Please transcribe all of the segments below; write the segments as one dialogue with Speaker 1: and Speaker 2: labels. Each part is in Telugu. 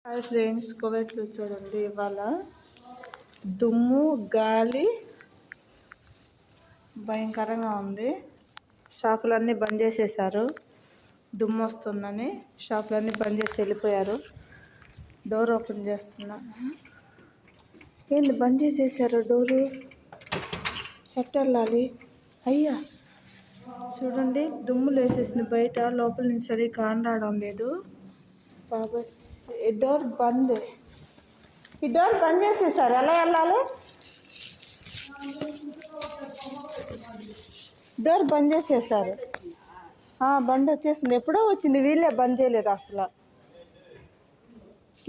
Speaker 1: హాయ్ ఫ్రెండ్స్, కువైట్లో చూడండి ఇవాళ దుమ్ము గాలి భయంకరంగా ఉంది. షాపులన్నీ బంద్ చేసేసారు. దుమ్ము వస్తుందని షాపులన్నీ బంద్ చేసి వెళ్ళిపోయారు. డోర్ ఓపెన్ చేస్తున్నా. ఏంది బంద్ చేసేసారు డోరు? ఎట్టెళ్ళాలి? అయ్యా చూడండి, దుమ్ములు వేసేసింది బయట. లోపల నుంచి సరిగ్గా కానరావడం లేదు. బాబాయ్, ఈ డోర్ బంద్. ఈ డోర్ బంద్ చేసేసారు. ఎలా వెళ్ళాలి? డోర్ బంద్ చేసేసారు. బంద్ వచ్చేసింది. ఎప్పుడో వచ్చింది, వీళ్ళే బంద్ చేయలేదు అసలు.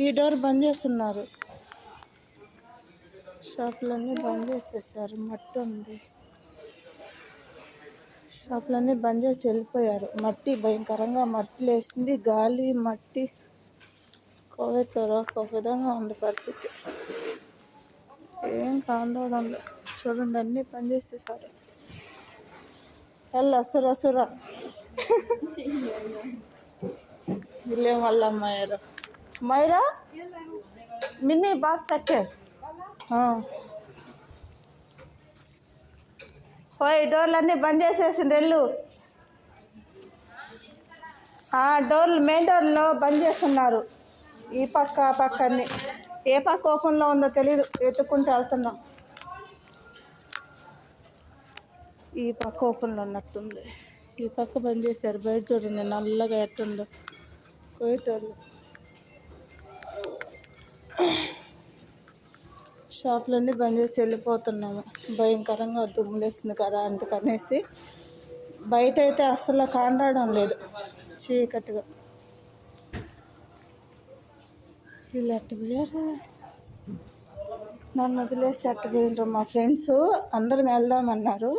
Speaker 1: ఈ డోర్ బంద్ చేస్తున్నారు. షాపులన్నీ బంద్ చేసేసారు. మట్టి ఉంది. షాపులన్నీ బంద్ చేసి వెళ్ళిపోయారు. మట్టి భయంకరంగా మట్టి లేసింది. గాలి మట్టి. కోవిడ్లో రోజు ఒక విధంగా ఉంది పరిస్థితి. ఏం కానరావడం లేదు. చూడండి, అన్నీ బంద్ చేసేసారు. అసుర ఇల్లే వాళ్ళ మైరా మిన్నీ బాగా సక్కే పోయి డోర్లన్నీ బంద్ చేసేసింది. వెళ్ళు. డోర్లు మెయిన్ డోర్లో బంద్ చేస్తున్నారు. ఈ పక్క ఆ పక్క అన్ని. ఏ పక్క ఓపెన్లో ఉందో తెలీదు. వెతుక్కుంటూ వెళ్తున్నాం. ఈ పక్క ఓపెన్లో ఉన్నట్టుంది. ఈ పక్క బంద్ చేశారు. బయట చూడండి నల్లగా ఎట్టుందో. కోయటోళ్ళు షాపులన్నీ బంద్ చేసి వెళ్ళిపోతున్నాము. భయంకరంగా దుమ్ములేసింది కదా అందుకనేసి. బయట అయితే అస్సలు కానరావడం లేదు, చీకటిగా. వీళ్ళు అట్టు పోయారు, నన్ను వదిలేసి అట్టు పోయినారు. మా ఫ్రెండ్స్ అందరం వెళ్దామన్నారు.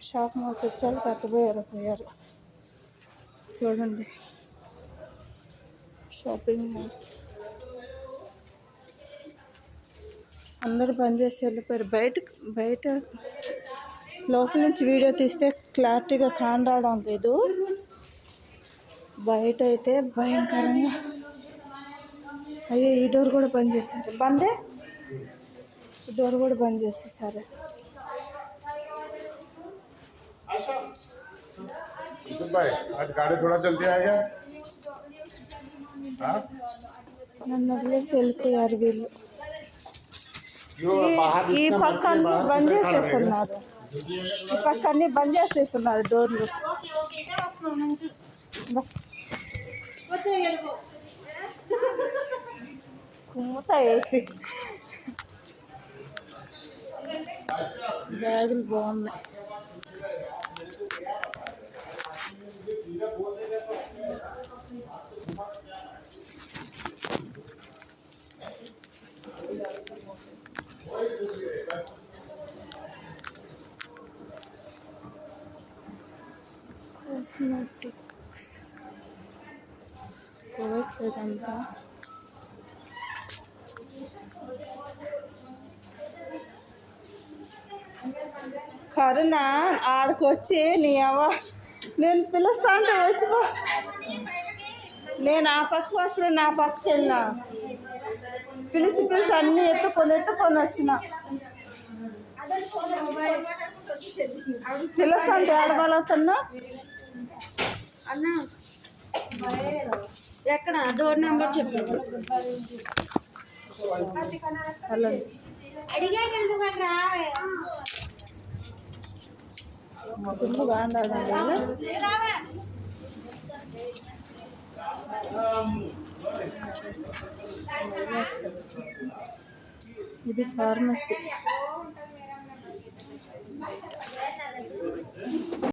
Speaker 1: షాప్ మాల్స్ వచ్చాక పోయారు. చూడండి, షాపింగ్ మాల్ అందరూ బంద్ చేసి వెళ్ళిపోయారు. బయట లోపల నుంచి వీడియో తీస్తే క్లారిటీగా కానరావడం లేదు. బయట అయితే భయంకరంగా. అయ్యో, ఈ డోర్ కూడా బంద్ చేశారు. బందే, ఈ డోర్ కూడా బంద్ చేసేసారు. నన్ను వదిలేసి వెళ్ళిపోయారు వీళ్ళు. ఈ పక్క అన్ని బంద్ చేసేస్తున్నారు. ఈ పక్క అన్ని బంద్ చేసేస్తున్నారు డోర్లు. కుమ్ముతా వేసి. బ్యాగులు బాగున్నాయి. కాస్మెటిక్స్ కోవట్లేదంతా. కరుణ ఆడకొచ్చి నీ అవ్వ నేను పిలుస్తా అంటే వచ్చిపో. నేను ఆ పక్క వస్తున్నా, నా పక్కకి వెళ్ళినా. పిలిచి అన్నీ ఎత్తుకొని వచ్చిన. పిలుస్తా అంటే ఆడబాలవుతున్నా. అన్న ఎక్కడ డోర్ నెంబర్ చెప్పు. హలో, దుమ్ము కానరావడం. ఇది ఫార్మసీ.